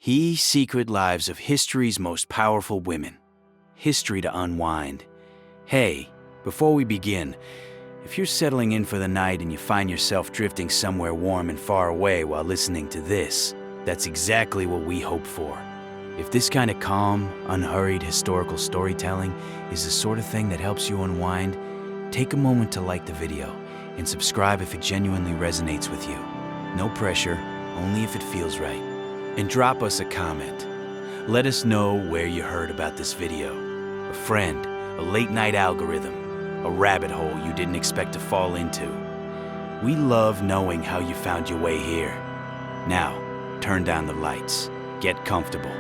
Secret Lives of History's Most Powerful Women. History to unwind. Hey, before we begin, if you're settling in for the night and you find yourself drifting somewhere warm and far away while listening to this, that's exactly what we hope for. If this kind of calm, unhurried historical storytelling is the sort of thing that helps you unwind, take a moment to like the video and subscribe if it genuinely resonates with you. No pressure, only if it feels right. And drop us a comment. Let us know where you heard about this video. A friend, a late-night algorithm, a rabbit hole you didn't expect to fall into. We love knowing how you found your way here. Now, turn down the lights. Get comfortable.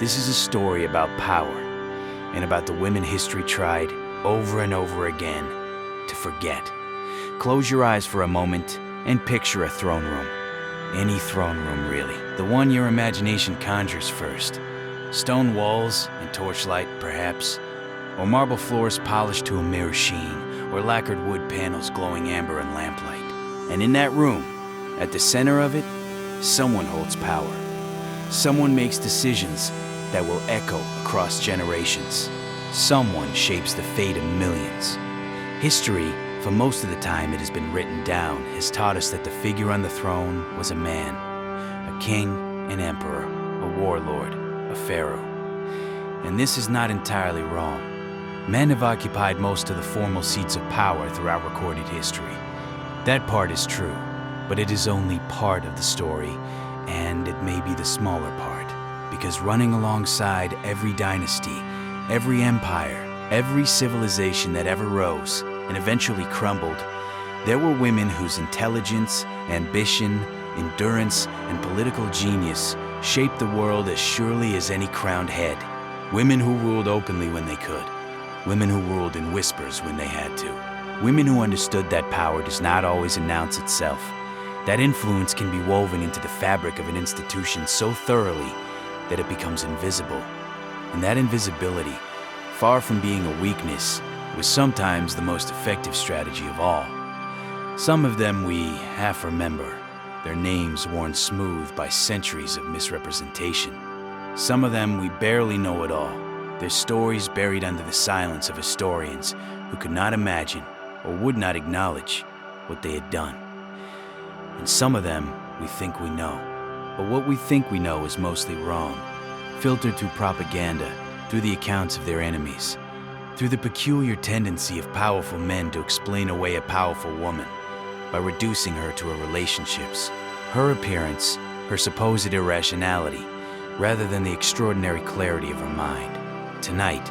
This is a story about power and about the women history tried over and over again to forget. Close your eyes for a moment and picture a throne room. Any throne room, really. The one your imagination conjures first. Stone walls and torchlight, perhaps. Or marble floors polished to a mirror sheen. Or lacquered wood panels glowing amber in lamplight. And in that room, at the center of it, someone holds power. Someone makes decisions that will echo across generations. Someone shapes the fate of millions. History, for most of the time it has been written down, has taught us that the figure on the throne was a man. A king, an emperor, a warlord, a pharaoh. And this is not entirely wrong. Men have occupied most of the formal seats of power throughout recorded history. That part is true, but it is only part of the story, and it may be the smaller part. Because running alongside every dynasty, every empire, every civilization that ever rose and eventually crumbled, there were women whose intelligence, ambition, endurance, and political genius shaped the world as surely as any crowned head. Women who ruled openly when they could. Women who ruled in whispers when they had to. Women who understood that power does not always announce itself. That influence can be woven into the fabric of an institution so thoroughly that it becomes invisible. And that invisibility, far from being a weakness, was sometimes the most effective strategy of all. Some of them we half remember, their names worn smooth by centuries of misrepresentation. Some of them we barely know at all, their stories buried under the silence of historians who could not imagine or would not acknowledge what they had done. And some of them we think we know, but what we think we know is mostly wrong, filtered through propaganda, through the accounts of their enemies, through the peculiar tendency of powerful men to explain away a powerful woman by reducing her to her relationships, her appearance, her supposed irrationality, rather than the extraordinary clarity of her mind. Tonight,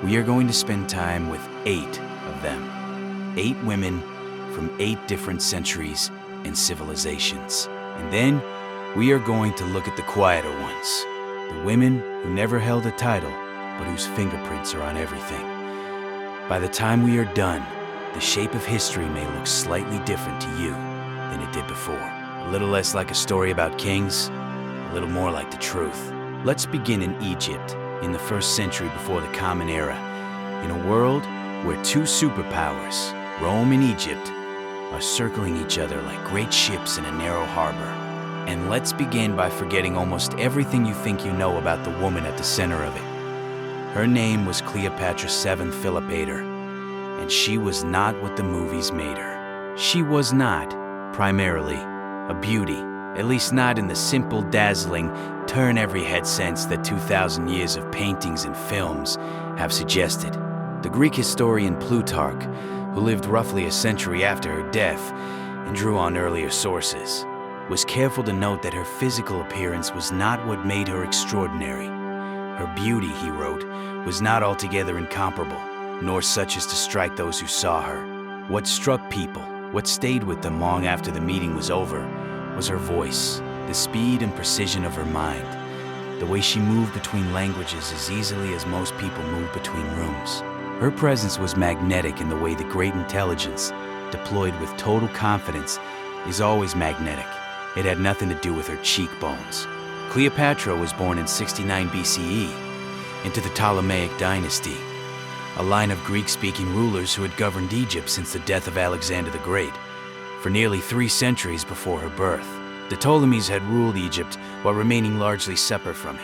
we are going to spend time with 8 of them. 8 women from 8 different centuries and civilizations. And then, we are going to look at the quieter ones. The women who never held a title, but whose fingerprints are on everything. By the time we are done, the shape of history may look slightly different to you than it did before. A little less like a story about kings, a little more like the truth. Let's begin in Egypt, in the 1st century before the Common Era, in a world where 2 superpowers, Rome and Egypt, are circling each other like great ships in a narrow harbor. And let's begin by forgetting almost everything you think you know about the woman at the center of it. Her name was Cleopatra VII Philopator, and she was not what the movies made her. She was not, primarily, a beauty, at least not in the simple, dazzling, turn-every-head sense that 2,000 years of paintings and films have suggested. The Greek historian Plutarch, who lived roughly a century after her death and drew on earlier sources, was careful to note that her physical appearance was not what made her extraordinary. Her beauty, he wrote, was not altogether incomparable, nor such as to strike those who saw her. What struck people, what stayed with them long after the meeting was over, was her voice, the speed and precision of her mind, the way she moved between languages as easily as most people move between rooms. Her presence was magnetic in the way that great intelligence, deployed with total confidence, is always magnetic. It had nothing to do with her cheekbones. Cleopatra was born in 69 BCE into the Ptolemaic dynasty, a line of Greek-speaking rulers who had governed Egypt since the death of Alexander the Great, for nearly 3 centuries before her birth. The Ptolemies had ruled Egypt while remaining largely separate from it,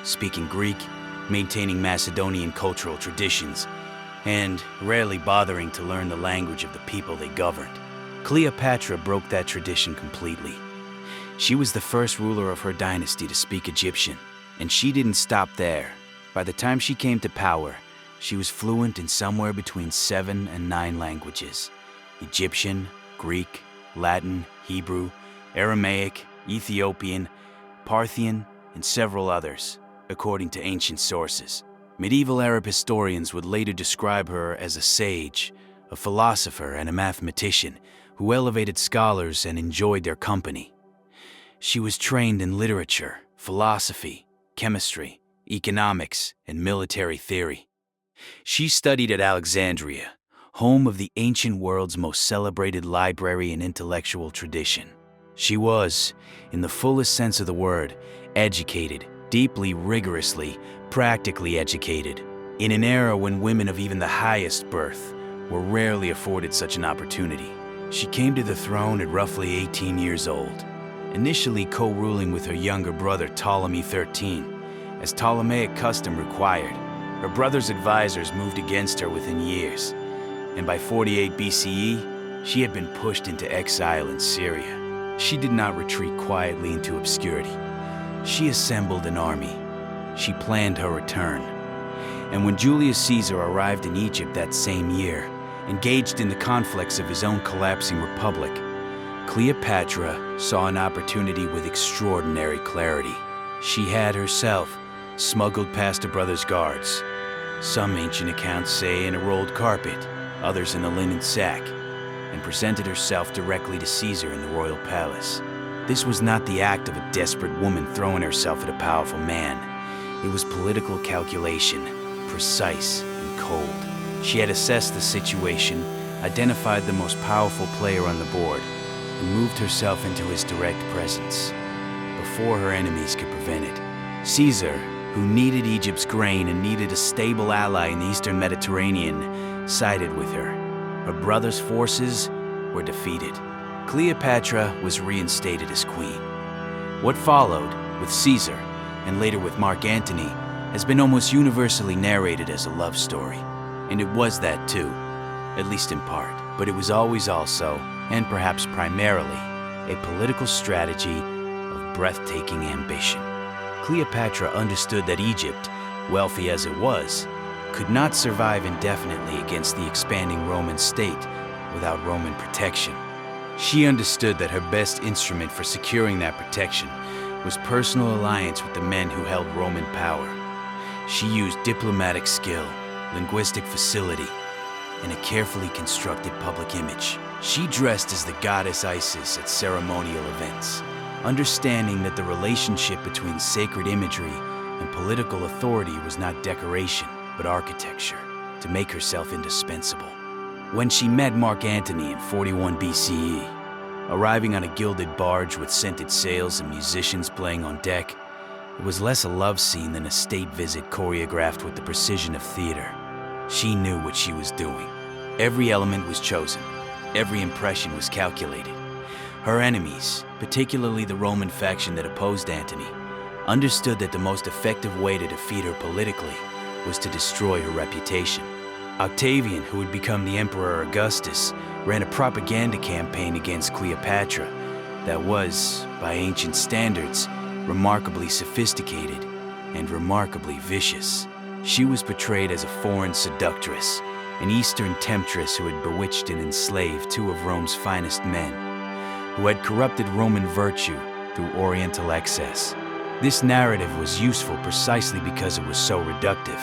speaking Greek, maintaining Macedonian cultural traditions, and rarely bothering to learn the language of the people they governed. Cleopatra broke that tradition completely. She was the first ruler of her dynasty to speak Egyptian, and she didn't stop there. By the time she came to power, she was fluent in somewhere between 7 and 9 languages: Egyptian, Greek, Latin, Hebrew, Aramaic, Ethiopian, Parthian, and several others, according to ancient sources. Medieval Arab historians would later describe her as a sage, a philosopher, and a mathematician who elevated scholars and enjoyed their company. She was trained in literature, philosophy, chemistry, economics, and military theory. She studied at Alexandria, home of the ancient world's most celebrated library and intellectual tradition. She was, in the fullest sense of the word, educated, deeply, rigorously, practically educated, in an era when women of even the highest birth were rarely afforded such an opportunity. She came to the throne at roughly 18 years old, initially co-ruling with her younger brother Ptolemy XIII, as Ptolemaic custom required. Her brother's advisors moved against her within years, and by 48 BCE, she had been pushed into exile in Syria. She did not retreat quietly into obscurity. She assembled an army. She planned her return. And when Julius Caesar arrived in Egypt that same year, engaged in the conflicts of his own collapsing republic, Cleopatra saw an opportunity with extraordinary clarity. She had herself smuggled past her brother's guards. Some ancient accounts say in a rolled carpet, others in a linen sack, and presented herself directly to Caesar in the royal palace. This was not the act of a desperate woman throwing herself at a powerful man. It was political calculation, precise and cold. She had assessed the situation, identified the most powerful player on the board, and moved herself into his direct presence, before her enemies could prevent it. Caesar, who needed Egypt's grain and needed a stable ally in the Eastern Mediterranean, sided with her. Her brother's forces were defeated. Cleopatra was reinstated as queen. What followed, with Caesar, and later with Mark Antony, has been almost universally narrated as a love story. And it was that too, at least in part. But it was always also, and perhaps primarily, a political strategy of breathtaking ambition. Cleopatra understood that Egypt, wealthy as it was, could not survive indefinitely against the expanding Roman state without Roman protection. She understood that her best instrument for securing that protection was personal alliance with the men who held Roman power. She used diplomatic skill, linguistic facility, and a carefully constructed public image. She dressed as the goddess Isis at ceremonial events, understanding that the relationship between sacred imagery and political authority was not decoration, but architecture, to make herself indispensable. When she met Mark Antony in 41 BCE, arriving on a gilded barge with scented sails and musicians playing on deck, it was less a love scene than a state visit choreographed with the precision of theater. She knew what she was doing. Every element was chosen. Every impression was calculated. Her enemies, particularly the Roman faction that opposed Antony, understood that the most effective way to defeat her politically was to destroy her reputation. Octavian, who had become the Emperor Augustus, ran a propaganda campaign against Cleopatra that was, by ancient standards, remarkably sophisticated and remarkably vicious. She was portrayed as a foreign seductress, an Eastern temptress who had bewitched and enslaved two of Rome's finest men, who had corrupted Roman virtue through Oriental excess. This narrative was useful precisely because it was so reductive.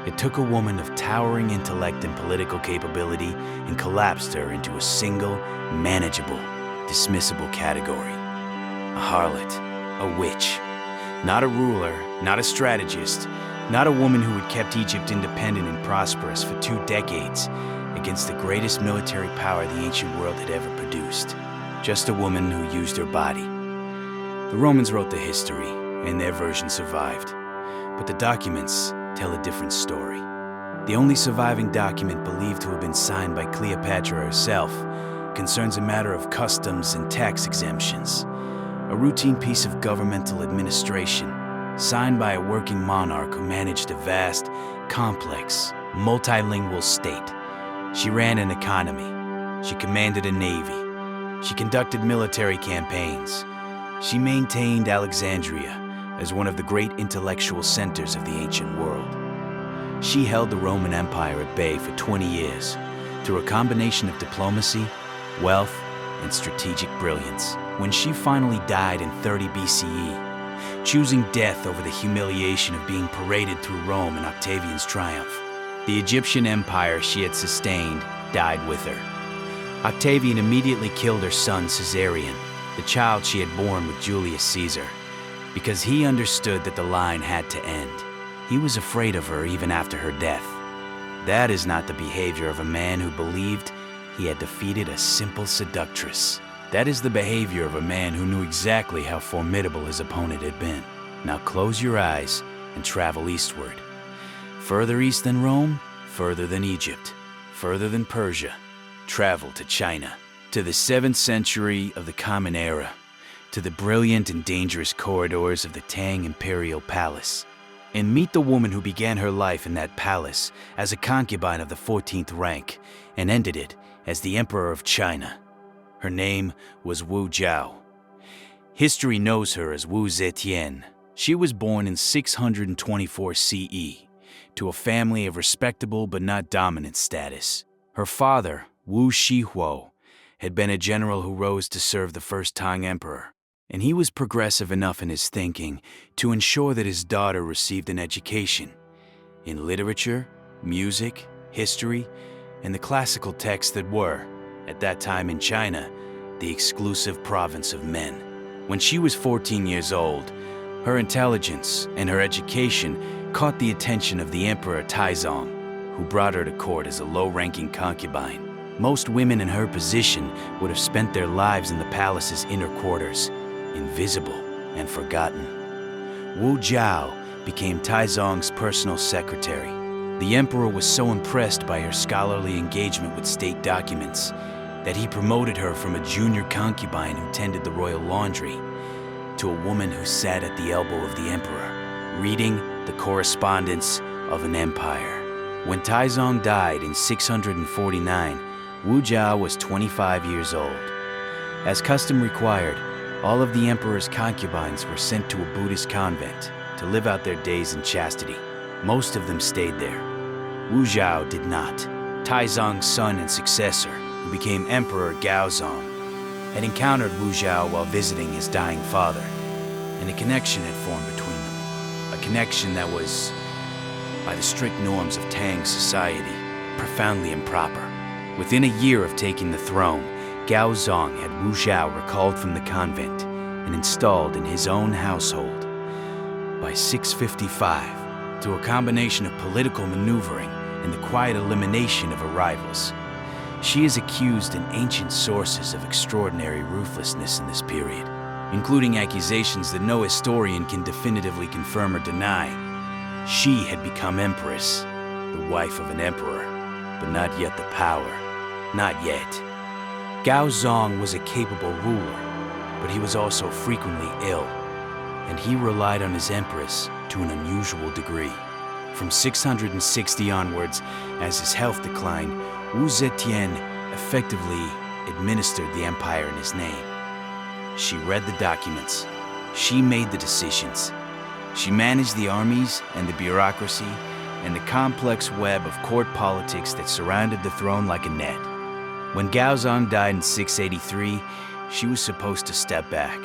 It took a woman of towering intellect and political capability and collapsed her into a single, manageable, dismissible category. A harlot, a witch. Not a ruler, not a strategist, not a woman who had kept Egypt independent and prosperous for 2 decades against the greatest military power the ancient world had ever produced. Just a woman who used her body. The Romans wrote the history, and their version survived. But the documents tell a different story. The only surviving document believed to have been signed by Cleopatra herself concerns a matter of customs and tax exemptions. a routine piece of governmental administration, signed by a working monarch who managed a vast, complex, multilingual state. She ran an economy. She commanded a navy. She conducted military campaigns. She maintained Alexandria as one of the great intellectual centers of the ancient world. She held the Roman Empire at bay for 20 years through a combination of diplomacy, wealth, and strategic brilliance. When she finally died in 30 BCE, choosing death over the humiliation of being paraded through Rome in Octavian's triumph, the Egyptian empire she had sustained died with her. Octavian immediately killed her son Caesarion, the child she had borne with Julius Caesar, because he understood that the line had to end. He was afraid of her even after her death. That is not the behavior of a man who believed he had defeated a simple seductress. That is the behavior of a man who knew exactly how formidable his opponent had been. Now close your eyes and travel eastward. Further east than Rome, further than Egypt, further than Persia. Travel to China, to the 7th century of the Common Era, to the brilliant and dangerous corridors of the Tang Imperial Palace, and meet the woman who began her life in that palace as a concubine of the 14th rank and ended it as the Emperor of China. Her name was Wu Zhao. History knows her as Wu Zetian. She was born in 624 CE to a family of respectable but not dominant status. Her father, Wu Shihuo, had been a general who rose to serve the first Tang emperor, and he was progressive enough in his thinking to ensure that his daughter received an education in literature, music, history, and the classical texts that were, at that time in China, the exclusive province of men. When she was 14 years old, her intelligence and her education caught the attention of the Emperor Taizong, who brought her to court as a low-ranking concubine. Most women in her position would have spent their lives in the palace's inner quarters, invisible and forgotten. Wu Zhao became Taizong's personal secretary. The emperor was so impressed by her scholarly engagement with state documents that he promoted her from a junior concubine who tended the royal laundry to a woman who sat at the elbow of the emperor, reading the correspondence of an empire. When Taizong died in 649, Wu Zhao was 25 years old. As custom required, all of the emperor's concubines were sent to a Buddhist convent to live out their days in chastity. Most of them stayed there. Wu Zhao did not. Taizong's son and successor, who became Emperor Gaozong, had encountered Wu Zhao while visiting his dying father, and a connection had formed between them. A connection that was, by the strict norms of Tang society, profoundly improper. Within a year of taking the throne, Gaozong had Wu Zhao recalled from the convent and installed in his own household. By 655, through a combination of political maneuvering and the quiet elimination of her rivals, she is accused in ancient sources of extraordinary ruthlessness in this period, including accusations that no historian can definitively confirm or deny. She had become empress, the wife of an emperor, but not yet the power. Not yet. Gaozong was a capable ruler, but he was also frequently ill, and he relied on his empress to an unusual degree. From 660 onwards, as his health declined, Wu Zetian effectively administered the empire in his name. She read the documents. She made the decisions. She managed the armies and the bureaucracy and the complex web of court politics that surrounded the throne like a net. When Gaozong died in 683, she was supposed to step back,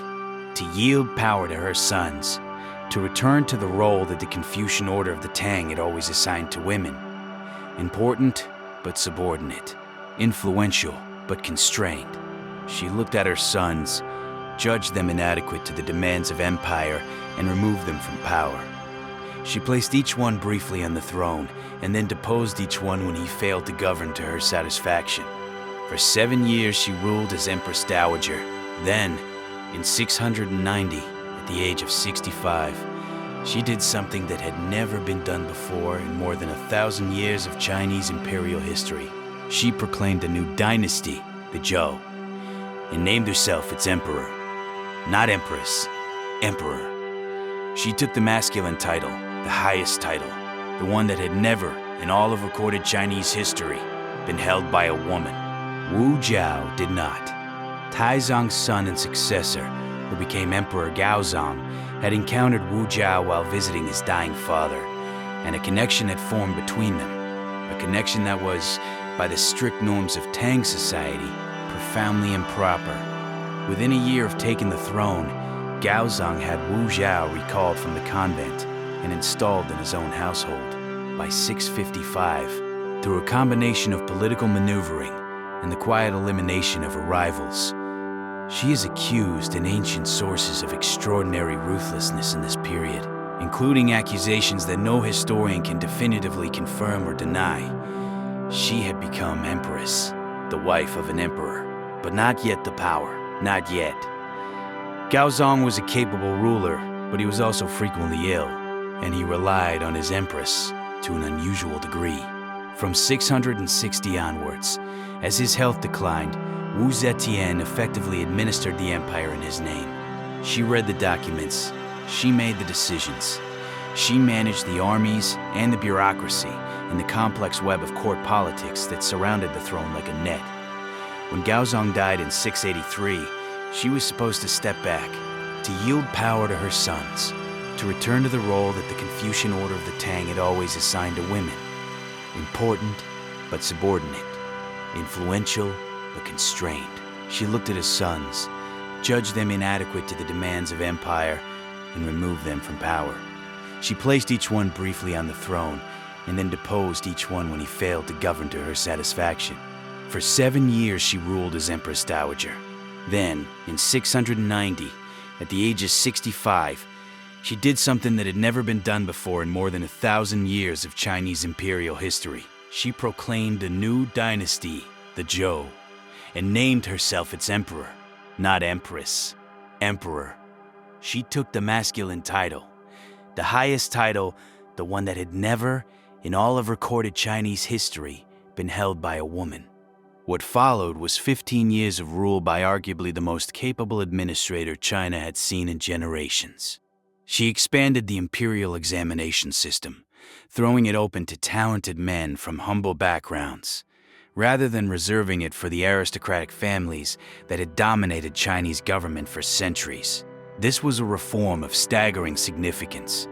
to yield power to her sons, to return to the role that the Confucian order of the Tang had always assigned to women. Important, but subordinate. Influential, but constrained. She looked at her sons, judged them inadequate to the demands of empire, and removed them from power. She placed each one briefly on the throne, and then deposed each one when he failed to govern to her satisfaction. For 7 years she ruled as Empress Dowager. Then, in 690, at the age of 65, she did something that had never been done before in more than 1,000 years of Chinese imperial history. She proclaimed a new dynasty, the Zhou, and named herself its emperor. Not empress, emperor. She took the masculine title, the highest title, the one that had never, in all of recorded Chinese history, been held by a woman. Wu Jiao did not. Taizong's son and successor, who became Emperor Gaozong, had encountered Wu Jiao while visiting his dying father, and a connection had formed between them, a connection that was, by the strict norms of Tang society, profoundly improper. Within a year of taking the throne, Gaozong had Wu Jiao recalled from the convent and installed in his own household. By 655, through a combination of political maneuvering and the quiet elimination of her rivals, she is accused in ancient sources of extraordinary ruthlessness in this period, including accusations that no historian can definitively confirm or deny. She had become empress, the wife of an emperor, but not yet the power, not yet. Gaozong was a capable ruler, but he was also frequently ill, and he relied on his empress to an unusual degree. From 660 onwards, as his health declined, Wu Zetian effectively administered the empire in his name. She read the documents, she made the decisions, she managed the armies and the bureaucracy in the complex web of court politics that surrounded the throne like a net. When Gaozong died in 683, she was supposed to step back, to yield power to her sons, to return to the role that the Confucian order of the Tang had always assigned to women. Important, but subordinate. Influential, but constrained. She looked at his sons, judged them inadequate to the demands of empire, and removed them from power. She placed each one briefly on the throne, and then deposed each one when he failed to govern to her satisfaction. For 7 years she ruled as Empress Dowager. Then, in 690, at the age of 65, she did something that had never been done before in more than 1,000 years of Chinese imperial history. She proclaimed a new dynasty, the Zhou, and named herself its emperor, not empress, emperor. She took the masculine title, the highest title, the one that had never, in all of recorded Chinese history, been held by a woman. What followed was 15 years of rule by arguably the most capable administrator China had seen in generations. She expanded the imperial examination system, throwing it open to talented men from humble backgrounds, rather than reserving it for the aristocratic families that had dominated Chinese government for centuries. This was a reform of staggering significance.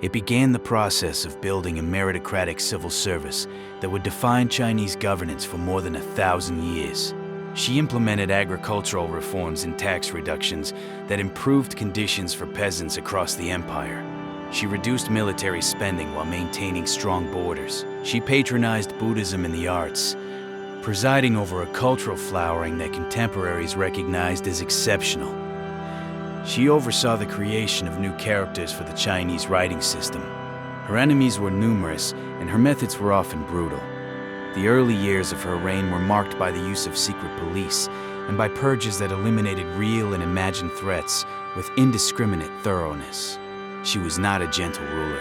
It began the process of building a meritocratic civil service that would define Chinese governance for more than 1,000 years. She implemented agricultural reforms and tax reductions that improved conditions for peasants across the empire. She reduced military spending while maintaining strong borders. She patronized Buddhism and the arts, presiding over a cultural flowering that contemporaries recognized as exceptional. She oversaw the creation of new characters for the Chinese writing system. Her enemies were numerous, and her methods were often brutal. The early years of her reign were marked by the use of secret police and by purges that eliminated real and imagined threats with indiscriminate thoroughness. She was not a gentle ruler.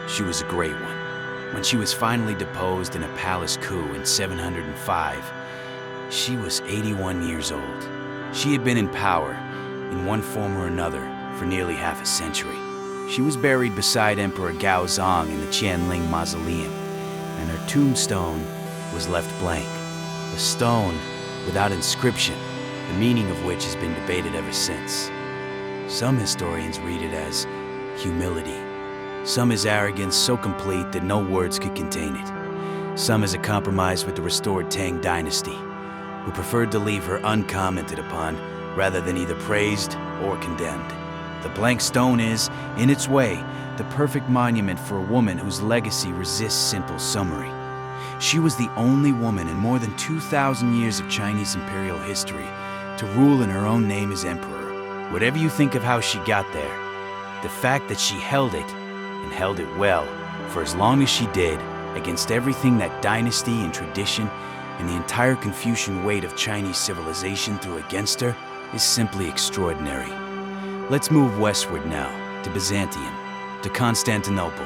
She was a great one. When she was finally deposed in a palace coup in 705, she was 81 years old. She had been in power, in one form or another, for nearly half a century. She was buried beside Emperor Gaozong in the Qianling Mausoleum, and her tombstone was left blank, a stone without inscription, the meaning of which has been debated ever since. Some historians read it as humility, some as arrogance so complete that no words could contain it, some as a compromise with the restored Tang dynasty, who preferred to leave her uncommented upon rather than either praised or condemned. The blank stone is, in its way, the perfect monument for a woman whose legacy resists simple summary. She was the only woman in more than 2,000 years of Chinese imperial history to rule in her own name as emperor. Whatever you think of how she got there, the fact that she held it, and held it well, for as long as she did, against everything that dynasty and tradition and the entire Confucian weight of Chinese civilization threw against her, is simply extraordinary. Let's move westward now, to Byzantium, to Constantinople,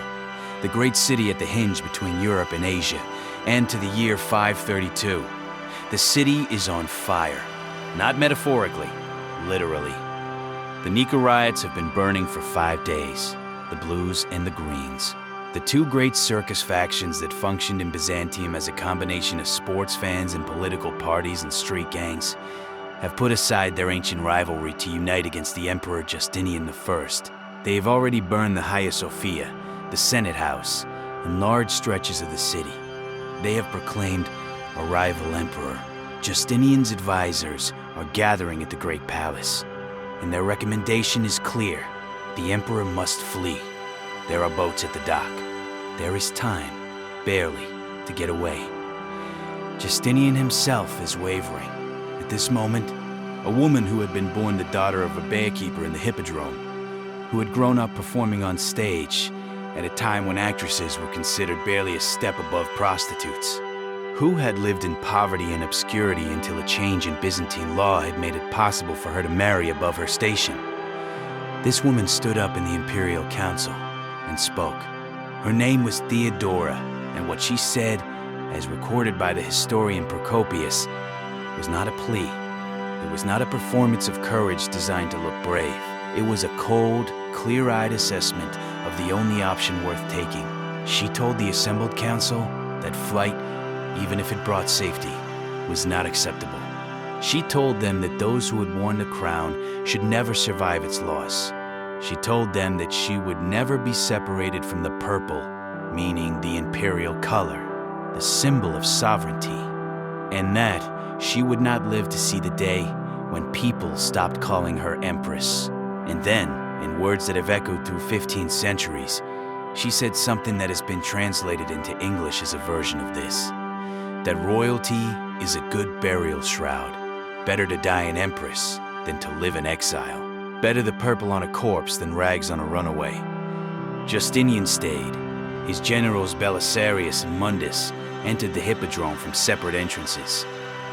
the great city at the hinge between Europe and Asia, and to the year 532. The city is on fire, not metaphorically, literally. The Nika riots have been burning for 5 days, the blues and the greens. The two great circus factions that functioned in Byzantium as a combination of sports fans and political parties and street gangs have put aside their ancient rivalry to unite against the Emperor Justinian I. They have already burned the Hagia Sophia, the Senate House, and large stretches of the city. They have proclaimed a rival emperor. Justinian's advisors are gathering at the Great Palace, and their recommendation is clear. The emperor must flee. There are boats at the dock. There is time, barely, to get away. Justinian himself is wavering. At this moment, a woman who had been born the daughter of a bearkeeper in the Hippodrome, who had grown up performing on stage at a time when actresses were considered barely a step above prostitutes, who had lived in poverty and obscurity until a change in Byzantine law had made it possible for her to marry above her station. This woman stood up in the imperial council and spoke. Her name was Theodora, and what she said, as recorded by the historian Procopius, was not a plea. It was not a performance of courage designed to look brave. It was a cold, clear-eyed assessment of the only option worth taking. She told the assembled council that flight, even if it brought safety, was not acceptable. She told them that those who had worn the crown should never survive its loss. She told them that she would never be separated from the purple, meaning the imperial color, the symbol of sovereignty, and that she would not live to see the day when people stopped calling her empress. And then, in words that have echoed through 15 centuries, she said something that has been translated into English as a version of this: that royalty is a good burial shroud. Better to die an empress than to live in exile. Better the purple on a corpse than rags on a runaway. Justinian stayed. His generals Belisarius and Mundus entered the Hippodrome from separate entrances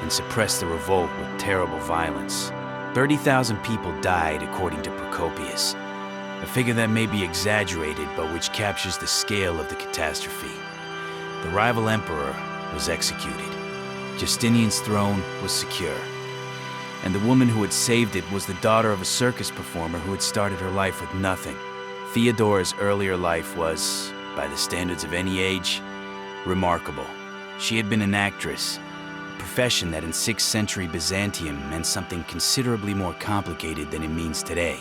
and suppressed the revolt with terrible violence. 30,000 people died, according to Procopius, a figure that may be exaggerated but which captures the scale of the catastrophe. The rival emperor was executed. Justinian's throne was secure, and the woman who had saved it was the daughter of a circus performer who had started her life with nothing. Theodora's earlier life was, by the standards of any age, remarkable. She had been an actress, a profession that in 6th century Byzantium meant something considerably more complicated than it means today,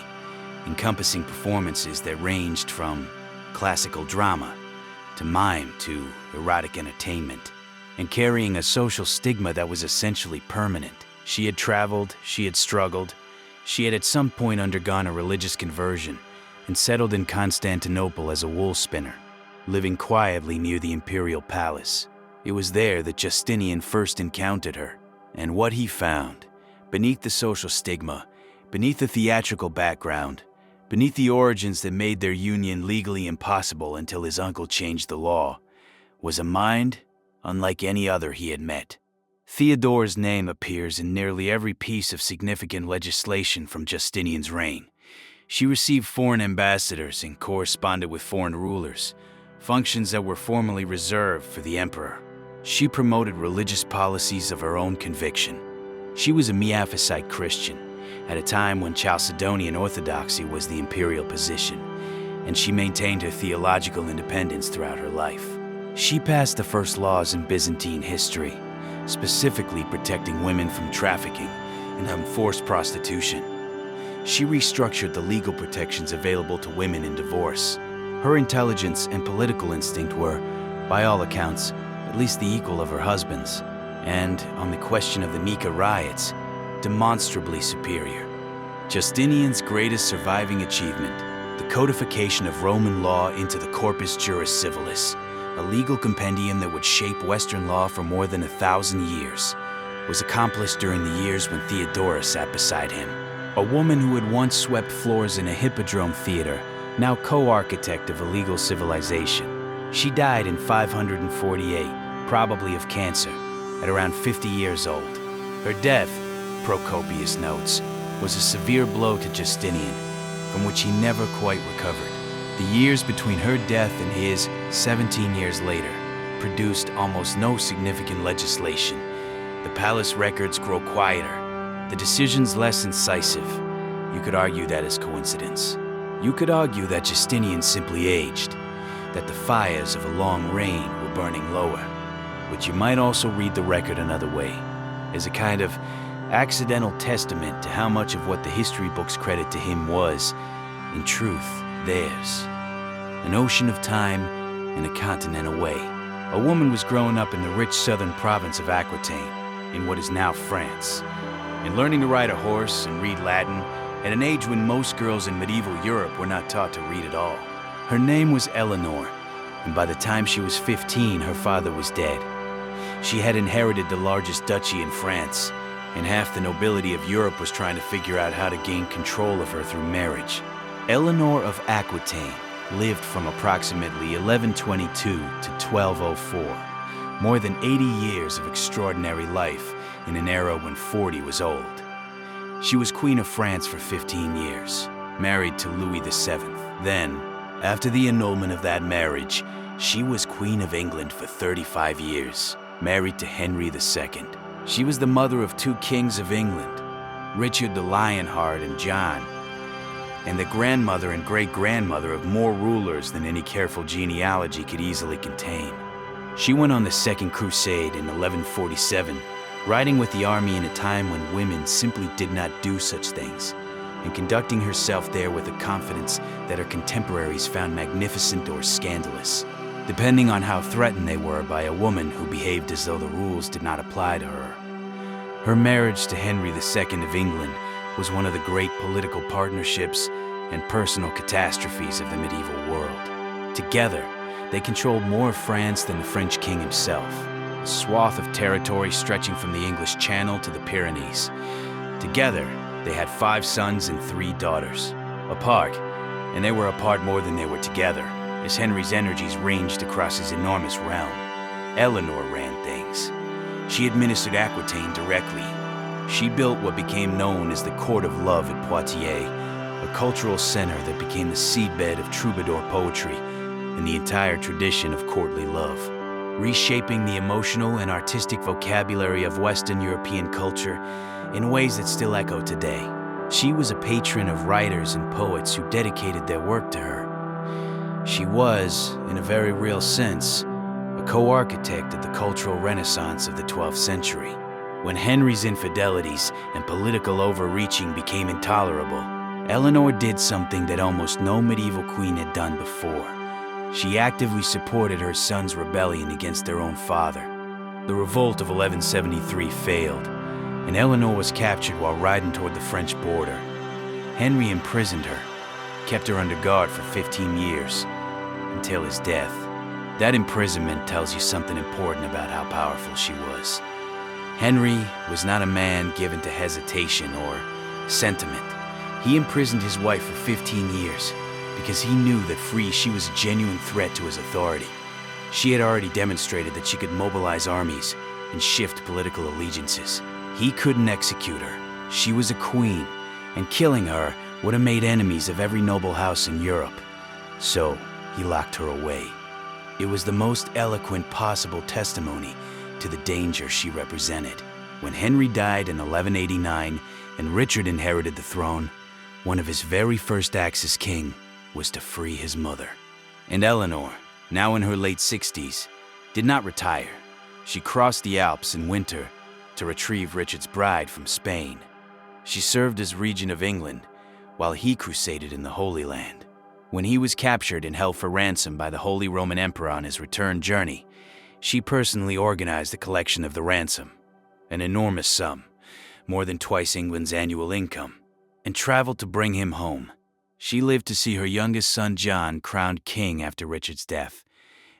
encompassing performances that ranged from classical drama to mime to erotic entertainment, and carrying a social stigma that was essentially permanent. She had traveled, she had struggled, she had at some point undergone a religious conversion and settled in Constantinople as a wool spinner, living quietly near the imperial palace. It was there that Justinian first encountered her, and what he found, beneath the social stigma, beneath the theatrical background, beneath the origins that made their union legally impossible until his uncle changed the law, was a mind unlike any other he had met. Theodora's name appears in nearly every piece of significant legislation from Justinian's reign. She received foreign ambassadors and corresponded with foreign rulers, functions that were formerly reserved for the emperor. She promoted religious policies of her own conviction. She was a Miaphysite Christian at a time when Chalcedonian orthodoxy was the imperial position, and she maintained her theological independence throughout her life. She passed the first laws in Byzantine history, specifically protecting women from trafficking and forced prostitution. She restructured the legal protections available to women in divorce. Her intelligence and political instinct were, by all accounts, at least the equal of her husband's, and, on the question of the Nika riots, demonstrably superior. Justinian's greatest surviving achievement, the codification of Roman law into the Corpus Juris Civilis, a legal compendium that would shape Western law for more than 1,000 years, was accomplished during the years when Theodora sat beside him. A woman who had once swept floors in a hippodrome theater, now co-architect of a legal civilization. She died in 548, probably of cancer, at around 50 years old. Her death, Procopius notes, was a severe blow to Justinian, from which he never quite recovered. The years between her death and his, 17 years later, produced almost no significant legislation. The palace records grow quieter, the decisions less incisive, You could argue that is coincidence. You could argue that Justinian simply aged, that the fires of a long reign were burning lower. But you might also read the record another way, as a kind of accidental testament to how much of what the history books credit to him was, in truth, theirs. An ocean of time and a continent away. A woman was growing up in the rich southern province of Aquitaine, in what is now France, and learning to ride a horse and read Latin at an age when most girls in medieval Europe were not taught to read at all. Her name was Eleanor, and by the time she was 15, her father was dead. She had inherited the largest duchy in France, and half the nobility of Europe was trying to figure out how to gain control of her through marriage. Eleanor of Aquitaine lived from approximately 1122 to 1204, more than 80 years of extraordinary life in an era when 40 was old. She was Queen of France for 15 years, married to Louis VII. Then, after the annulment of that marriage, she was Queen of England for 35 years, married to Henry II. She was the mother of two kings of England, Richard the Lionheart and John, and the grandmother and great-grandmother of more rulers than any careful genealogy could easily contain. She went on the Second Crusade in 1147, riding with the army in a time when women simply did not do such things, and conducting herself there with a confidence that her contemporaries found magnificent or scandalous, depending on how threatened they were by a woman who behaved as though the rules did not apply to her. Her marriage to Henry II of England was one of the great political partnerships and personal catastrophes of the medieval world. Together, they controlled more of France than the French king himself, a swath of territory stretching from the English Channel to the Pyrenees. Together, they had 5 sons and 3 daughters. Apart, and they were apart more than they were together, as Henry's energies ranged across his enormous realm. Eleanor ran things. She administered Aquitaine directly. She built what became known as the Court of Love at Poitiers, a cultural center that became the seedbed of troubadour poetry and the entire tradition of courtly love, reshaping the emotional and artistic vocabulary of Western European culture in ways that still echo today. She was a patron of writers and poets who dedicated their work to her. She was, in a very real sense, a co-architect of the cultural renaissance of the 12th century. When Henry's infidelities and political overreaching became intolerable, Eleanor did something that almost no medieval queen had done before. She actively supported her son's rebellion against their own father. The revolt of 1173 failed, and Eleanor was captured while riding toward the French border. Henry imprisoned her, kept her under guard for 15 years, until his death. That imprisonment tells you something important about how powerful she was. Henry was not a man given to hesitation or sentiment. He imprisoned his wife for 15 years because he knew that free she was a genuine threat to his authority. She had already demonstrated that she could mobilize armies and shift political allegiances. He couldn't execute her. She was a queen, and killing her would have made enemies of every noble house in Europe. So he locked her away. It was the most eloquent possible testimony to the danger she represented. When Henry died in 1189 and Richard inherited the throne, one of his very first acts as king was to free his mother. And Eleanor, now in her late 60s, did not retire. She crossed the Alps in winter to retrieve Richard's bride from Spain. She served as regent of England while he crusaded in the Holy Land. When he was captured and held for ransom by the Holy Roman Emperor on his return journey, she personally organized the collection of the ransom, an enormous sum, more than twice England's annual income, and traveled to bring him home. She lived to see her youngest son John crowned king after Richard's death,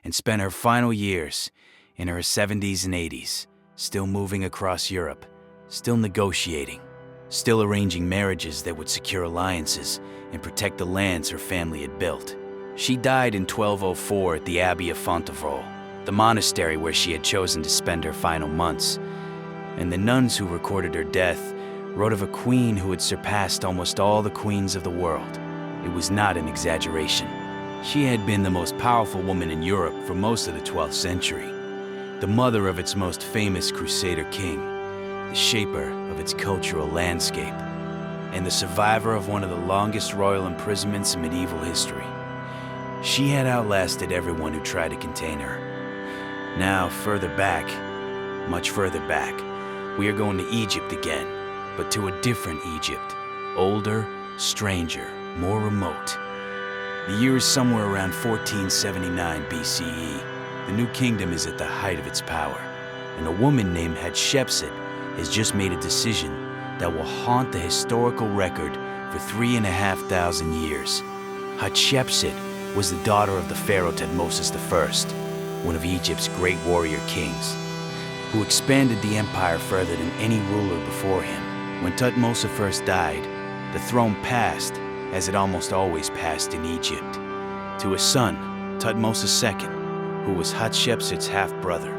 and spent her final years in her 70s and 80s, still moving across Europe, still negotiating, still arranging marriages that would secure alliances and protect the lands her family had built. She died in 1204 at the Abbey of Fontevraud, the monastery where she had chosen to spend her final months, and the nuns who recorded her death wrote of a queen who had surpassed almost all the queens of the world. It was not an exaggeration. She had been the most powerful woman in Europe for most of the 12th century, the mother of its most famous crusader king, the shaper of its cultural landscape. and the survivor of one of the longest royal imprisonments in medieval history. She had outlasted everyone who tried to contain her. Now, further back, much further back, we are going to Egypt again, but to a different Egypt. Older, stranger, more remote. The year is somewhere around 1479 BCE. The new kingdom is at the height of its power, and a woman named Hatshepsut has just made a decision that will haunt the historical record for 3,500 years. Hatshepsut was the daughter of the pharaoh Thutmose I, one of Egypt's great warrior kings, who expanded the empire further than any ruler before him. When Thutmose I died, the throne passed, as it almost always passed in Egypt, to his son, Thutmose II, who was Hatshepsut's half-brother.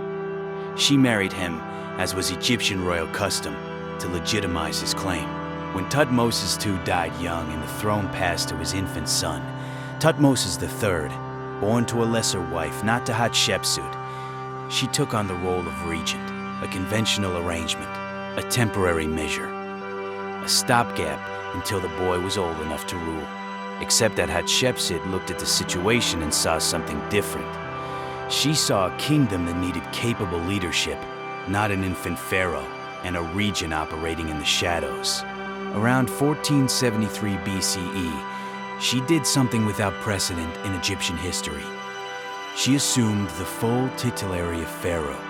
She married him, as was Egyptian royal custom, to legitimize his claim. When Thutmose II died young and the throne passed to his infant son, Thutmose III, born to a lesser wife, not to Hatshepsut, she took on the role of regent, a conventional arrangement, a temporary measure, a stopgap until the boy was old enough to rule. Except that Hatshepsut looked at the situation and saw something different. She saw a kingdom that needed capable leadership, not an infant pharaoh, and a regent operating in the shadows. Around 1473 BCE, she did something without precedent in Egyptian history. She assumed the full titulary of pharaoh.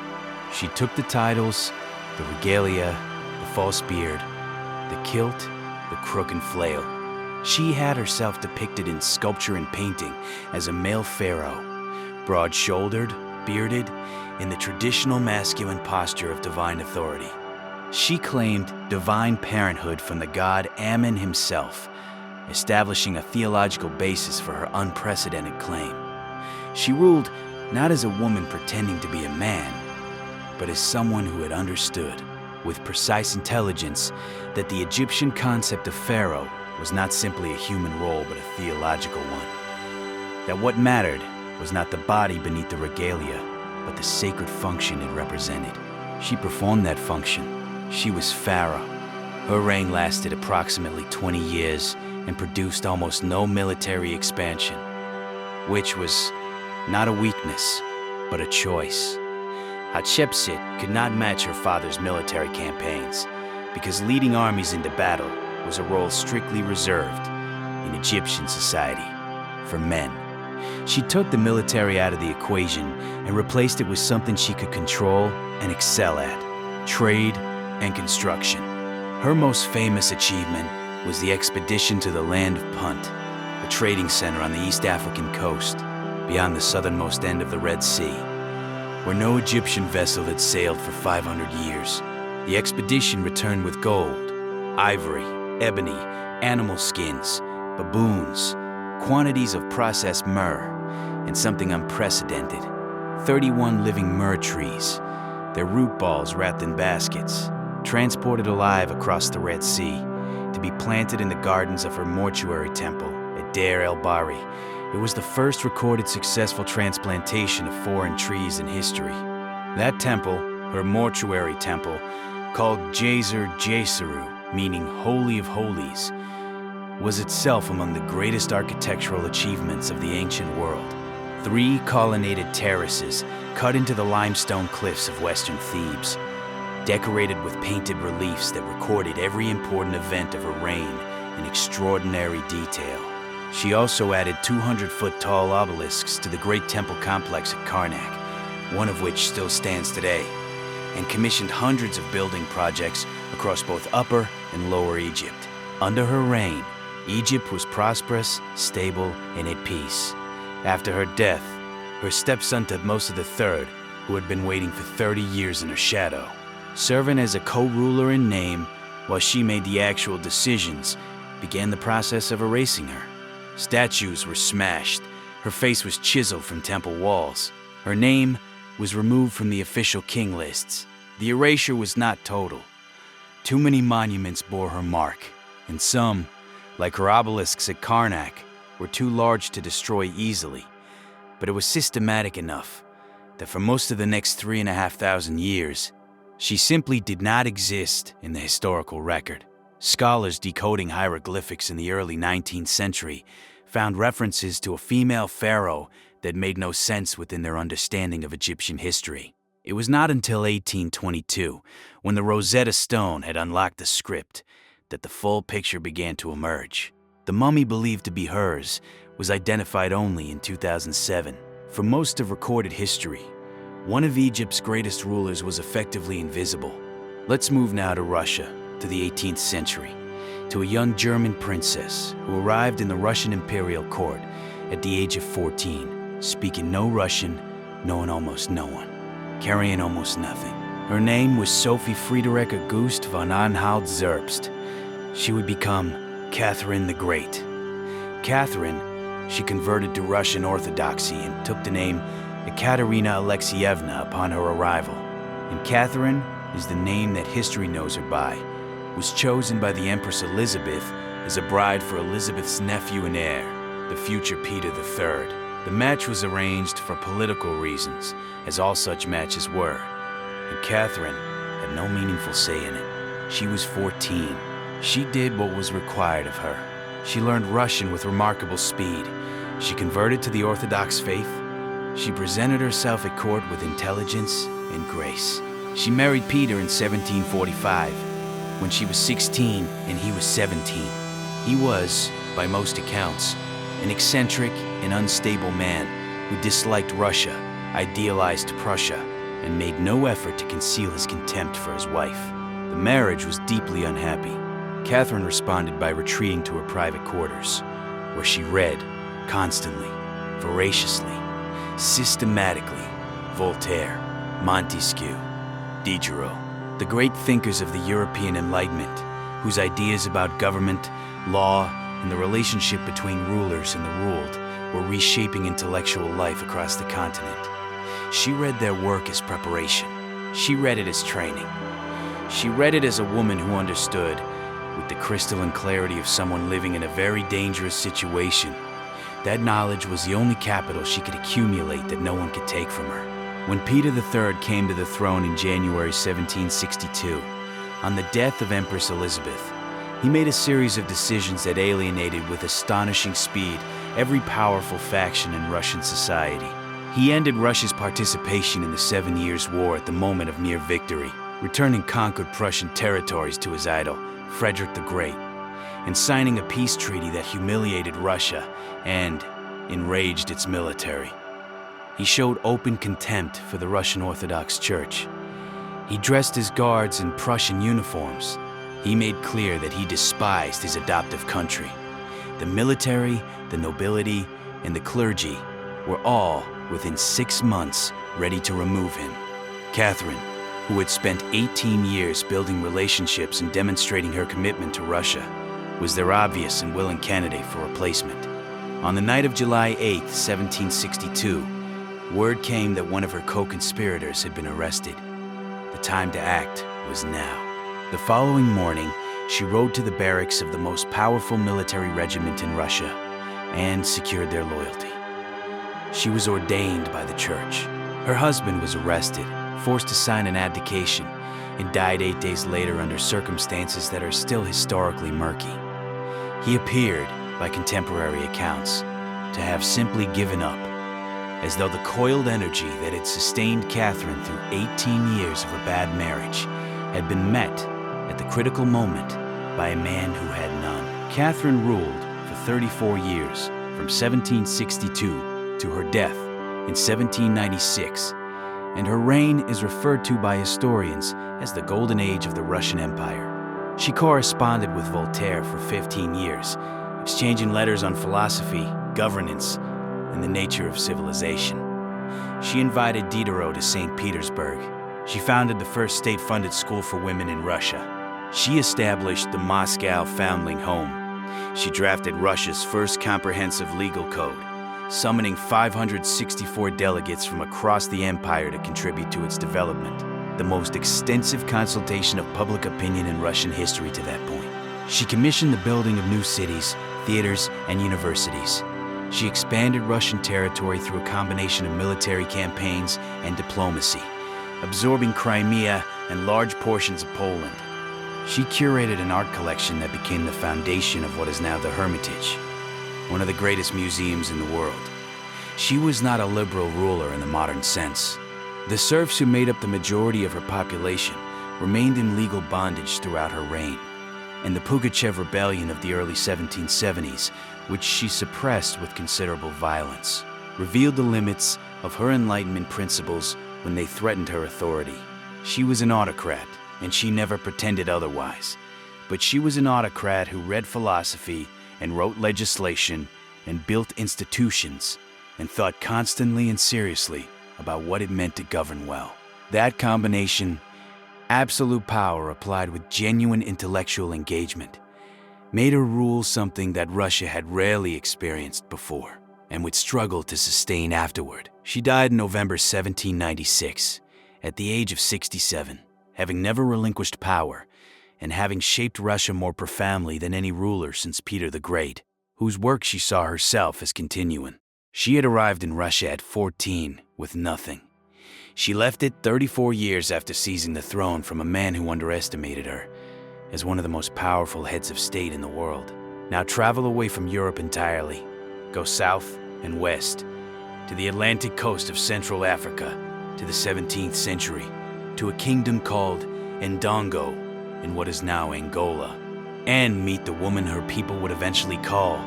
She took the titles, the regalia, the false beard, the kilt, the crook and flail. She had herself depicted in sculpture and painting as a male pharaoh, broad-shouldered, bearded, in the traditional masculine posture of divine authority. She claimed divine parenthood from the god Ammon himself, establishing a theological basis for her unprecedented claim. She ruled not as a woman pretending to be a man, but as someone who had understood, with precise intelligence, that the Egyptian concept of pharaoh was not simply a human role but a theological one. That what mattered was not the body beneath the regalia, but the sacred function it represented. She performed that function. She was pharaoh. Her reign lasted approximately 20 years and produced almost no military expansion, which was not a weakness, but a choice. Hatshepsut could not match her father's military campaigns because leading armies into battle was a role strictly reserved in Egyptian society for men. She took the military out of the equation and replaced it with something she could control and excel at: trade and construction. Her most famous achievement was the expedition to the land of Punt, a trading center on the East African coast, beyond the southernmost end of the Red Sea, where no Egyptian vessel had sailed for 500 years. The expedition returned with gold, ivory, ebony, animal skins, baboons, quantities of processed myrrh, and something unprecedented: 31 living myrrh trees, their root balls wrapped in baskets, transported alive across the Red Sea to be planted in the gardens of her mortuary temple at Deir el-Bahri. It was the first recorded successful transplantation of foreign trees in history. That temple, her mortuary temple, called Djeser Djeseru, meaning Holy of Holies, was itself among the greatest architectural achievements of the ancient world. 3 colonnaded terraces cut into the limestone cliffs of western Thebes, decorated with painted reliefs that recorded every important event of her reign in extraordinary detail. She also added 200-foot-tall obelisks to the great temple complex at Karnak, one of which still stands today, and commissioned hundreds of building projects across both Upper and Lower Egypt. Under her reign, Egypt was prosperous, stable, and at peace. After her death, her stepson Thutmose III, who had been waiting for 30 years in her shadow, serving as a co-ruler in name while she made the actual decisions, began the process of erasing her. Statues were smashed, her face was chiseled from temple walls, her name was removed from the official king lists. The erasure was not total. Too many monuments bore her mark, and some, like her obelisks at Karnak, were too large to destroy easily. But it was systematic enough that for most of the next 3,500 years, she simply did not exist in the historical record. Scholars decoding hieroglyphics in the early 19th century found references to a female pharaoh that made no sense within their understanding of Egyptian history. It was not until 1822, when the Rosetta Stone had unlocked the script, that the full picture began to emerge. The mummy believed to be hers was identified only in 2007. For most of recorded history, one of Egypt's greatest rulers was effectively invisible. Let's move now to Russia, to the 18th century, to a young German princess who arrived in the Russian imperial court at the age of 14, speaking no Russian, knowing almost no one, carrying almost nothing. Her name was Sophie Friederike Auguste von Anhalt-Zerbst. She would become Catherine the Great. Catherine, she converted to Russian Orthodoxy and took the name Ekaterina Alexievna upon her arrival. And Catherine is the name that history knows her by, was chosen by the Empress Elizabeth as a bride for Elizabeth's nephew and heir, the future Peter III. The match was arranged for political reasons, as all such matches were, and Catherine had no meaningful say in it. She was 14. She did what was required of her. She learned Russian with remarkable speed. She converted to the Orthodox faith. She presented herself at court with intelligence and grace. She married Peter in 1745, when she was 16 and he was 17. He was, by most accounts, an eccentric and unstable man who disliked Russia, idealized Prussia, and made no effort to conceal his contempt for his wife. The marriage was deeply unhappy. Catherine responded by retreating to her private quarters, where she read, constantly, voraciously, systematically, Voltaire, Montesquieu, Diderot, the great thinkers of the European Enlightenment, whose ideas about government, law, and the relationship between rulers and the ruled were reshaping intellectual life across the continent. She read their work as preparation. She read it as training. She read it as a woman who understood, with the crystalline clarity of someone living in a very dangerous situation, that knowledge was the only capital she could accumulate that no one could take from her. When Peter III came to the throne in January 1762, on the death of Empress Elizabeth, he made a series of decisions that alienated with astonishing speed every powerful faction in Russian society. He ended Russia's participation in the 7 Years' War at the moment of near victory, returning conquered Prussian territories to his idol, Frederick the Great, and signing a peace treaty that humiliated Russia and enraged its military. He showed open contempt for the Russian Orthodox Church. He dressed his guards in Prussian uniforms. He made clear that he despised his adoptive country. The military, the nobility, and the clergy were all, within 6 months, ready to remove him. Catherine, who had spent 18 years building relationships and demonstrating her commitment to Russia, was their obvious and willing candidate for replacement. On the night of July 8, 1762, word came that one of her co-conspirators had been arrested. The time to act was now. The following morning, she rode to the barracks of the most powerful military regiment in Russia and secured their loyalty. She was ordained by the church. Her husband was arrested, forced to sign an abdication, and died 8 days later under circumstances that are still historically murky. He appeared, by contemporary accounts, to have simply given up, as though the coiled energy that had sustained Catherine through 18 years of a bad marriage had been met at the critical moment by a man who had none. Catherine ruled for 34 years, from 1762 to her death in 1796, and her reign is referred to by historians as the Golden Age of the Russian Empire. She corresponded with Voltaire for 15 years, exchanging letters on philosophy, governance, and the nature of civilization. She invited Diderot to St. Petersburg. She founded the first state-funded school for women in Russia. She established the Moscow Foundling Home. She drafted Russia's first comprehensive legal code, summoning 564 delegates from across the empire to contribute to its development, the most extensive consultation of public opinion in Russian history to that point. She commissioned the building of new cities, theaters, and universities. She expanded Russian territory through a combination of military campaigns and diplomacy, absorbing Crimea and large portions of Poland. She curated an art collection that became the foundation of what is now the Hermitage, one of the greatest museums in the world. She was not a liberal ruler in the modern sense. The serfs who made up the majority of her population remained in legal bondage throughout her reign, and the Pugachev rebellion of the early 1770s, which she suppressed with considerable violence, revealed the limits of her Enlightenment principles when they threatened her authority. She was an autocrat, and she never pretended otherwise. But she was an autocrat who read philosophy and wrote legislation and built institutions and thought constantly and seriously about what it meant to govern well. That combination, absolute power applied with genuine intellectual engagement, made her rule something that Russia had rarely experienced before and would struggle to sustain afterward. She died in November 1796 at the age of 67, having never relinquished power and having shaped Russia more profoundly than any ruler since Peter the Great, whose work she saw herself as continuing. She had arrived in Russia at 14 with nothing. She left it 34 years after seizing the throne from a man who underestimated her as one of the most powerful heads of state in the world. Now travel away from Europe entirely. Go south and west to the Atlantic coast of Central Africa, to the 17th century, to a kingdom called Ndongo in what is now Angola, and meet the woman her people would eventually call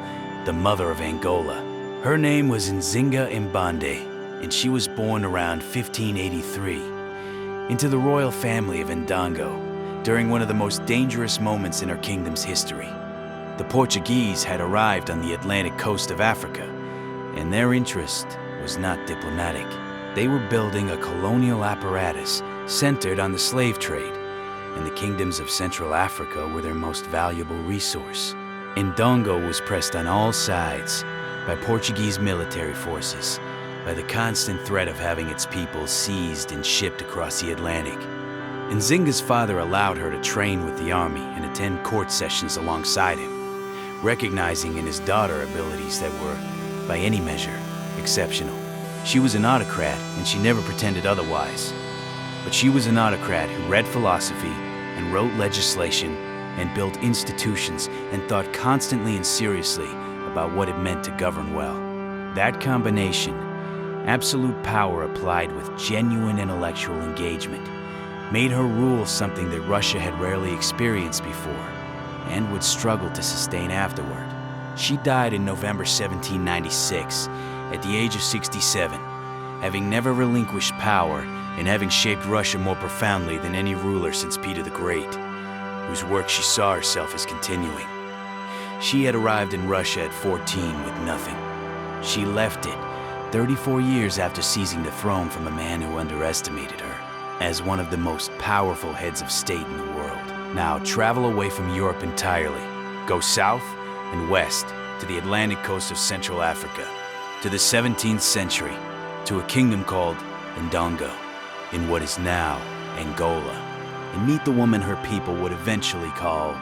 the Mother of Angola. Her name was Nzinga Mbande, and she was born around 1583 into the royal family of Ndongo during one of the most dangerous moments in her kingdom's history. The Portuguese had arrived on the Atlantic coast of Africa, and their interest was not diplomatic. They were building a colonial apparatus centered on the slave trade, and the kingdoms of Central Africa were their most valuable resource. Ndongo was pressed on all sides by Portuguese military forces, by the constant threat of having its people seized and shipped across the Atlantic. Nzinga's father allowed her to train with the army and attend court sessions alongside him, recognizing in his daughter abilities that were, by any measure, exceptional. She was an autocrat, and she never pretended otherwise. But she was an autocrat who read philosophy and wrote legislation and built institutions and thought constantly and seriously about what it meant to govern well. That combination, absolute power applied with genuine intellectual engagement, made her rule something that Russia had rarely experienced before and would struggle to sustain afterward. She died in November 1796 at the age of 67, having never relinquished power and having shaped Russia more profoundly than any ruler since Peter the Great, whose work she saw herself as continuing. She had arrived in Russia at 14 with nothing. She left it 34 years after seizing the throne from a man who underestimated her as one of the most powerful heads of state in the world. Now travel away from Europe entirely. Go south and west to the Atlantic coast of Central Africa, to the 17th century, to a kingdom called Ndongo in what is now Angola, and meet the woman her people would eventually call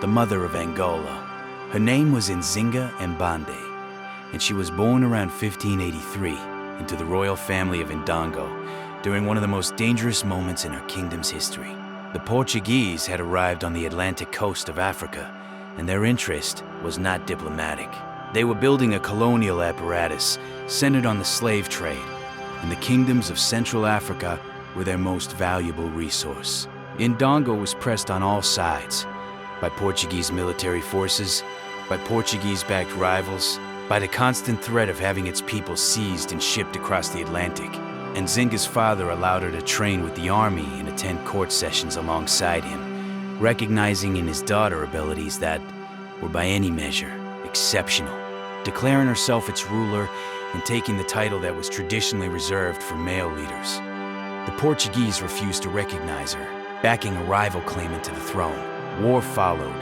the Mother of Angola. Her name was Nzinga Mbande, and she was born around 1583 into the royal family of Ndongo during one of the most dangerous moments in her kingdom's history. The Portuguese had arrived on the Atlantic coast of Africa, and their interest was not diplomatic. They were building a colonial apparatus centered on the slave trade, and the kingdoms of Central Africa were their most valuable resource. Ndongo was pressed on all sides by Portuguese military forces, by Portuguese-backed rivals, by the constant threat of having its people seized and shipped across the Atlantic. Nzinga's father allowed her to train with the army and attend court sessions alongside him, recognizing in his daughter abilities that were by any measure exceptional, declaring herself its ruler and taking the title that was traditionally reserved for male leaders. The Portuguese refused to recognize her, backing a rival claimant to the throne. War followed,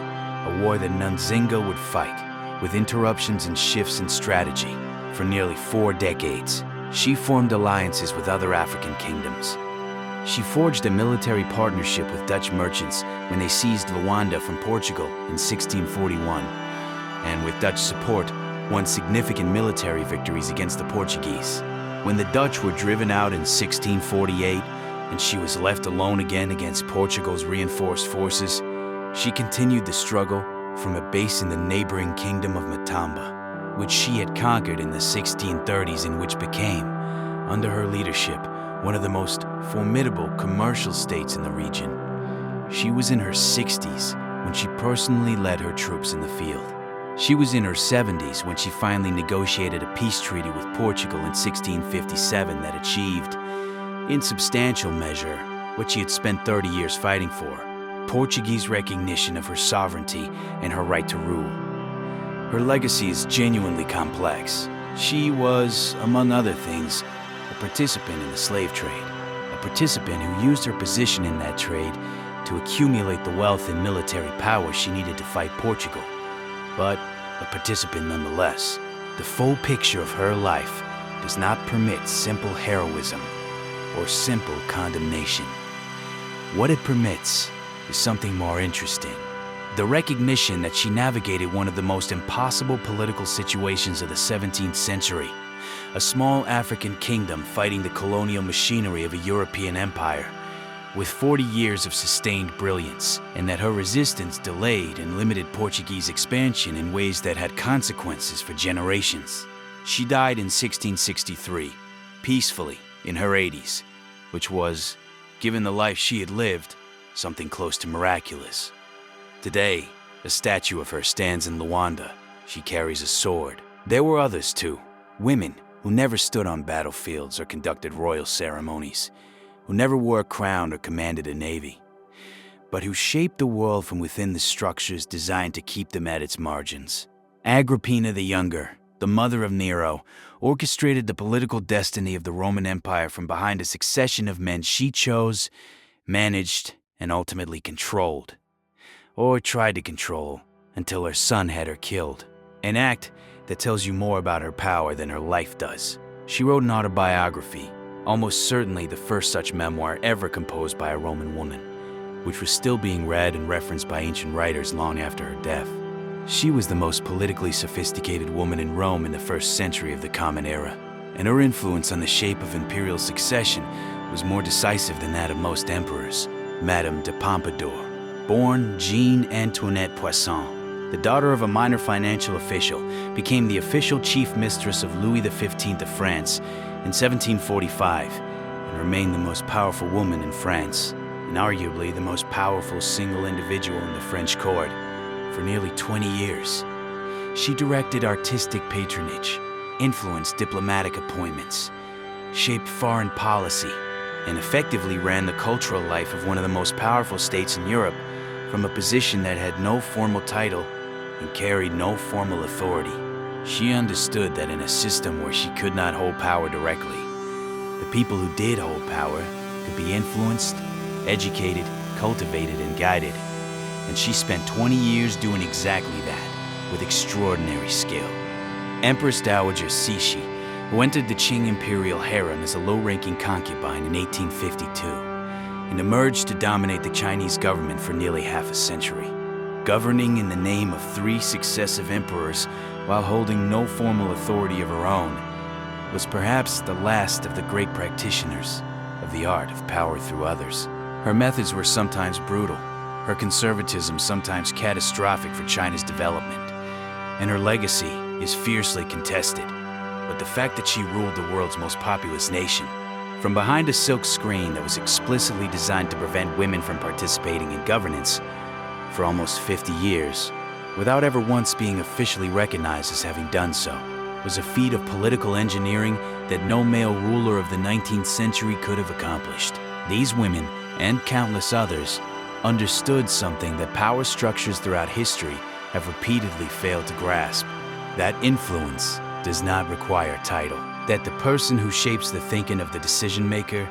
a war that Nzinga would fight, with interruptions and shifts in strategy, for nearly 4 decades. She formed alliances with other African kingdoms. She forged a military partnership with Dutch merchants when they seized Luanda from Portugal in 1641, and with Dutch support, won significant military victories against the Portuguese. When the Dutch were driven out in 1648, and she was left alone again against Portugal's reinforced forces, She continued the struggle from a base in the neighboring kingdom of Matamba, which she had conquered in the 1630s and which became, under her leadership, one of the most formidable commercial states in the region. She was in her 60s when she personally led her troops in the field. She was in her 70s when she finally negotiated a peace treaty with Portugal in 1657 that achieved, in substantial measure, what she had spent 30 years fighting for: Portuguese recognition of her sovereignty and her right to rule. Her legacy is genuinely complex. She was, among other things, a participant in the slave trade, a participant who used her position in that trade to accumulate the wealth and military power she needed to fight Portugal, but a participant nonetheless. The full picture of her life does not permit simple heroism or simple condemnation. What it permits is something more interesting: the recognition that she navigated one of the most impossible political situations of the 17th century, a small African kingdom fighting the colonial machinery of a European empire, with 40 years of sustained brilliance, and that her resistance delayed and limited Portuguese expansion in ways that had consequences for generations. She died in 1663, peacefully, in her 80s, which was, given the life she had lived, something close to miraculous. Today, a statue of her stands in Luanda. She carries a sword. There were others too, women who never stood on battlefields or conducted royal ceremonies, who never wore a crown or commanded a navy, but who shaped the world from within the structures designed to keep them at its margins. Agrippina the Younger, the mother of Nero, orchestrated the political destiny of the Roman Empire from behind a succession of men she chose, managed, and ultimately controlled, or tried to control, until her son had her killed. An act that tells you more about her power than her life does. She wrote an autobiography, almost certainly the first such memoir ever composed by a Roman woman, which was still being read and referenced by ancient writers long after her death. She was the most politically sophisticated woman in Rome in the first century of the Common Era, and her influence on the shape of imperial succession was more decisive than that of most emperors. Madame de Pompadour, born Jean Antoinette Poisson, the daughter of a minor financial official, became the official chief mistress of Louis XV of France in 1745, and remained the most powerful woman in France, and arguably the most powerful single individual in the French court, for nearly 20 years. She directed artistic patronage, influenced diplomatic appointments, shaped foreign policy, and effectively ran the cultural life of one of the most powerful states in Europe from a position that had no formal title and carried no formal authority. She understood that in a system where she could not hold power directly, the people who did hold power could be influenced, educated, cultivated, and guided. And she spent 20 years doing exactly that, with extraordinary skill. Empress Dowager Cixi, who entered the Qing imperial harem as a low-ranking concubine in 1852, and emerged to dominate the Chinese government for nearly half a century, governing in the name of 3 successive emperors while holding no formal authority of her own, was perhaps the last of the great practitioners of the art of power through others. Her methods were sometimes brutal, her conservatism sometimes catastrophic for China's development, and her legacy is fiercely contested. But the fact that she ruled the world's most populous nation, from behind a silk screen that was explicitly designed to prevent women from participating in governance, for almost 50 years, without ever once being officially recognized as having done so, was a feat of political engineering that no male ruler of the 19th century could have accomplished. These women, and countless others, understood something that power structures throughout history have repeatedly failed to grasp: that influence does not require title, that the person who shapes the thinking of the decision-maker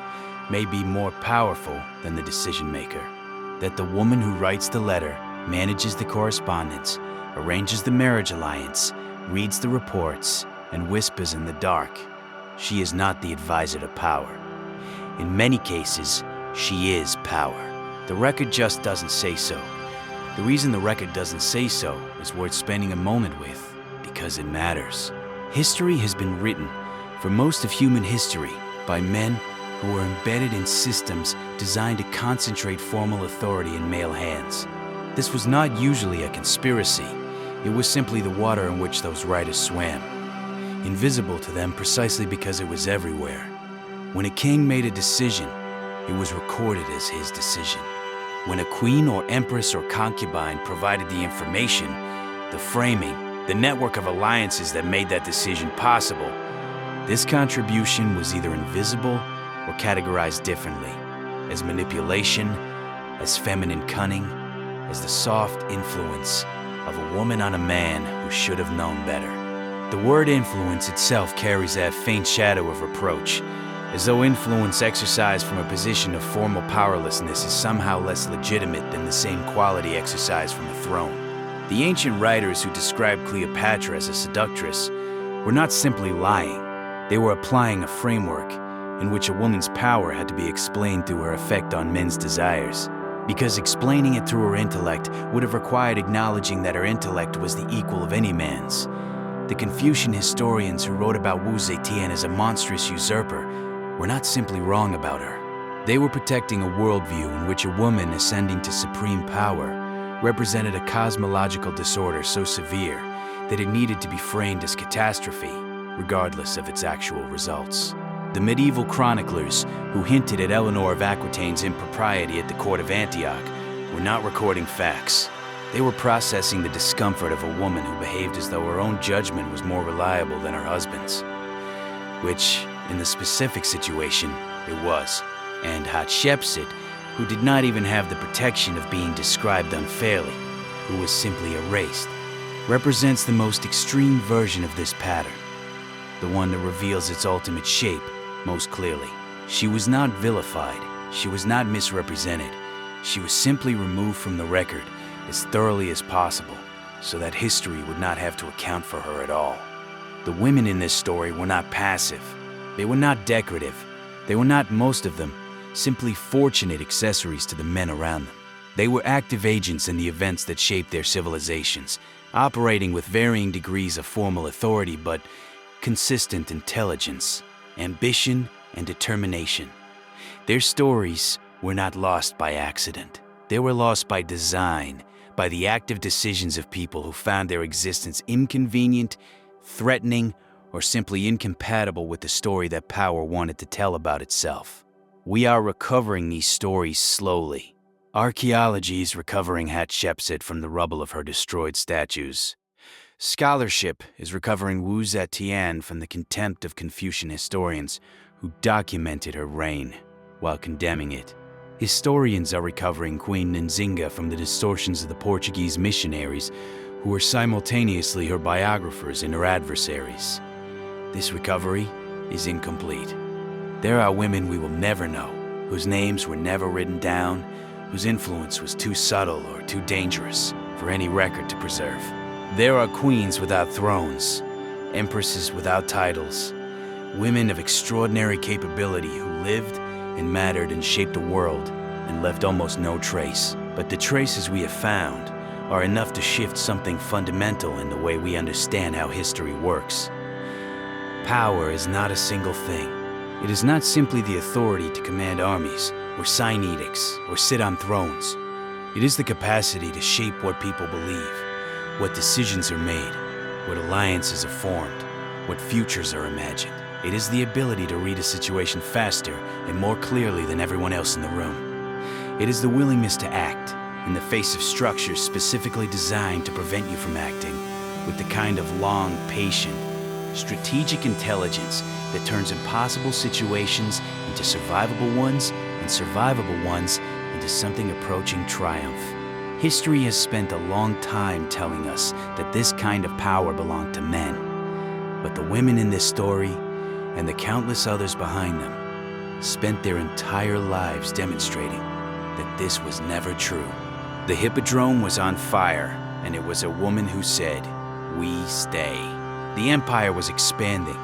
may be more powerful than the decision-maker, that the woman who writes the letter, manages the correspondence, arranges the marriage alliance, reads the reports, and whispers in the dark. She is not the advisor to power. In many cases, she is power. The record just doesn't say so. The reason the record doesn't say so is worth spending a moment with, because it matters. History has been written, for most of human history, by men who were embedded in systems designed to concentrate formal authority in male hands. This was not usually a conspiracy. It was simply the water in which those writers swam, invisible to them precisely because it was everywhere. When a king made a decision, it was recorded as his decision. When a queen or empress or concubine provided the information, the framing, the network of alliances that made that decision possible, this contribution was either invisible or categorized differently, as manipulation, as feminine cunning, as the soft influence of a woman on a man who should have known better. The word influence itself carries that faint shadow of reproach, as though influence exercised from a position of formal powerlessness is somehow less legitimate than the same quality exercised from a throne. The ancient writers who described Cleopatra as a seductress were not simply lying. They were applying a framework in which a woman's power had to be explained through her effect on men's desires, because explaining it through her intellect would have required acknowledging that her intellect was the equal of any man's. The Confucian historians who wrote about Wu Zetian as a monstrous usurper were not simply wrong about her. They were protecting a worldview in which a woman ascending to supreme power represented a cosmological disorder so severe that it needed to be framed as catastrophe, regardless of its actual results. The medieval chroniclers who hinted at Eleanor of Aquitaine's impropriety at the court of Antioch were not recording facts. They were processing the discomfort of a woman who behaved as though her own judgment was more reliable than her husband's, which, in the specific situation, it was. And Hatshepsut, who did not even have the protection of being described unfairly, who was simply erased, represents the most extreme version of this pattern, the one that reveals its ultimate shape most clearly. She was not vilified, she was not misrepresented, she was simply removed from the record as thoroughly as possible so that history would not have to account for her at all. The women in this story were not passive, they were not decorative, they were not, most of them, simply fortunate accessories to the men around them. They were active agents in the events that shaped their civilizations, operating with varying degrees of formal authority but consistent intelligence, ambition, and determination. Their stories were not lost by accident. They were lost by design, by the active decisions of people who found their existence inconvenient, threatening, or simply incompatible with the story that power wanted to tell about itself. We are recovering these stories slowly. Archaeology is recovering Hatshepsut from the rubble of her destroyed statues. Scholarship is recovering Wu Zetian from the contempt of Confucian historians who documented her reign while condemning it. Historians are recovering Queen Nzinga from the distortions of the Portuguese missionaries who were simultaneously her biographers and her adversaries. This recovery is incomplete. There are women we will never know, whose names were never written down, whose influence was too subtle or too dangerous for any record to preserve. There are queens without thrones, empresses without titles, women of extraordinary capability who lived and mattered and shaped the world and left almost no trace. But the traces we have found are enough to shift something fundamental in the way we understand how history works. Power is not a single thing. It is not simply the authority to command armies, or sign edicts, or sit on thrones. It is the capacity to shape what people believe, what decisions are made, what alliances are formed, what futures are imagined. It is the ability to read a situation faster and more clearly than everyone else in the room. It is the willingness to act in the face of structures specifically designed to prevent you from acting, with the kind of long, patient, strategic intelligence that turns impossible situations into survivable ones and survivable ones into something approaching triumph. History has spent a long time telling us that this kind of power belonged to men, but the women in this story, and the countless others behind them, spent their entire lives demonstrating that this was never true. The Hippodrome was on fire, and it was a woman who said, "We stay." The empire was expanding,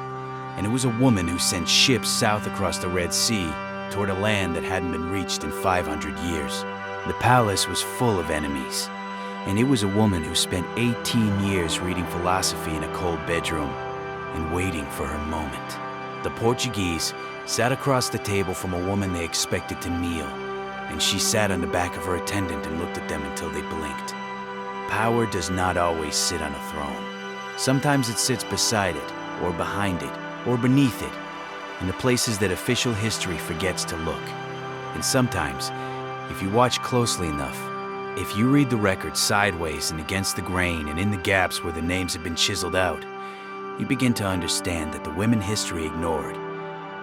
and it was a woman who sent ships south across the Red Sea toward a land that hadn't been reached in 500 years. The palace was full of enemies, and it was a woman who spent 18 years reading philosophy in a cold bedroom and waiting for her moment. The Portuguese sat across the table from a woman they expected to kneel, and she sat on the back of her attendant and looked at them until they blinked. Power does not always sit on a throne. Sometimes it sits beside it, or behind it, or beneath it, in the places that official history forgets to look. And sometimes, if you watch closely enough, if you read the record sideways and against the grain and in the gaps where the names have been chiseled out, you begin to understand that the women history ignored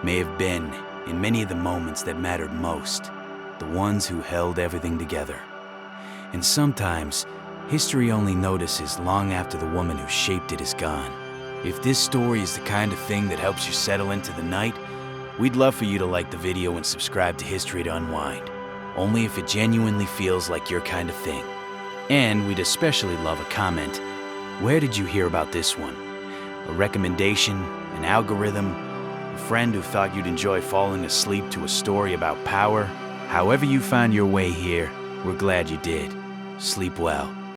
may have been, in many of the moments that mattered most, the ones who held everything together. And sometimes, history only notices long after the woman who shaped it is gone. If this story is the kind of thing that helps you settle into the night, we'd love for you to like the video and subscribe to History to Unwind, only if it genuinely feels like your kind of thing. And we'd especially love a comment. Where did you hear about this one? A recommendation, an algorithm, a friend who thought you'd enjoy falling asleep to a story about power? However you found your way here, we're glad you did. Sleep well.